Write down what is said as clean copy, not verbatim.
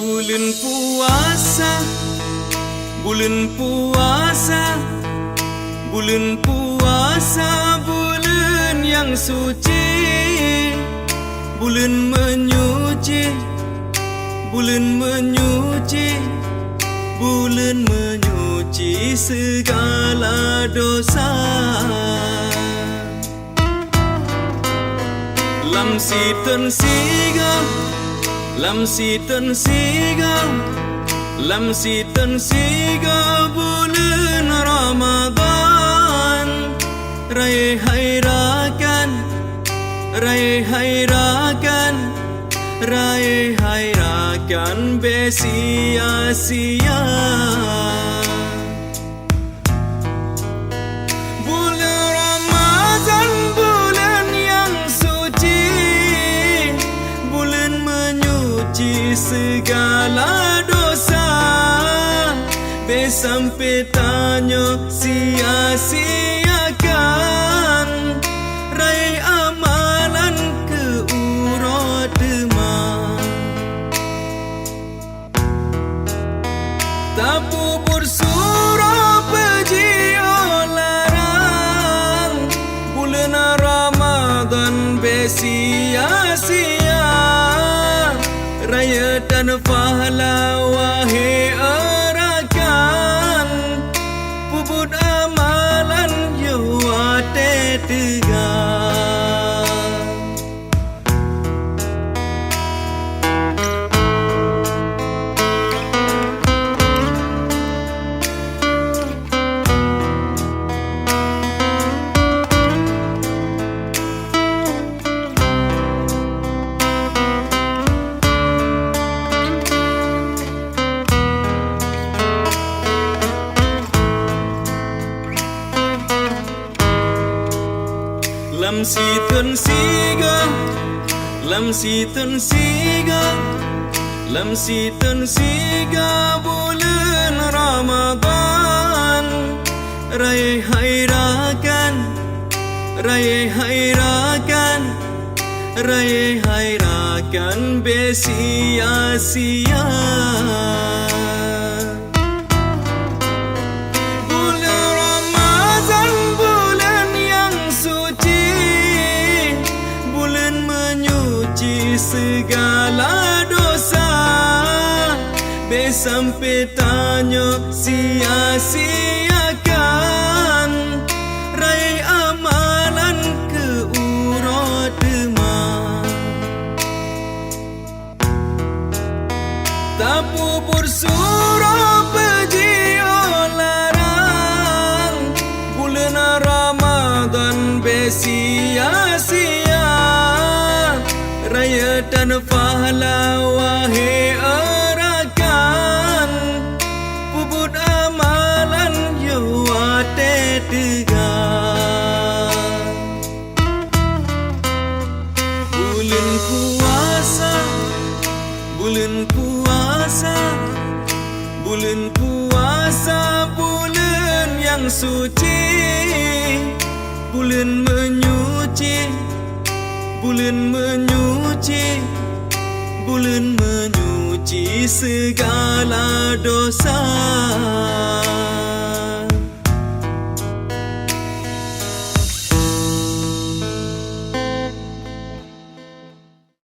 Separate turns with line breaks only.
Bulan puasa, bulan puasa, bulan puasa, bulan yang suci, bulan menyuci, bulan menyuci, bulan menyuci segala dosa. Lam si tân siga, lam si tân siga, lam si tân siga, bulan Ramadan. Raya hai rakan, raya hai rakan, raya hai rakan besia-sia. Bulan Ramadan, bulan yang suci, bulan menyuci segala dosa. Sampai tanya sia-siakan raih amalan ke urut demam. Tak bubur surah pejio larang, bulan Ramadan besia-sia. Raya dan pahala wahai puput amalan yo ate tegar. Lam si tân siga, lam si tân siga, lam si tân siga, bulan Ramadan. Raya hai rakan, raya hai rakan, raya hai rakan besia-sia. Segala dosa sampai tanya sia-siakan raih amalan ke urut demam. Tak bubur surah pejio larang, bulan Ramadan besia-sia. Raya dan pahala wahai rakan, puput amalan yo ate tegar. Bulan puasa, bulan puasa, bulan puasa, bulan yang suci, bulan menyuci, bulan menyuci, bulan menyuci segala dosa.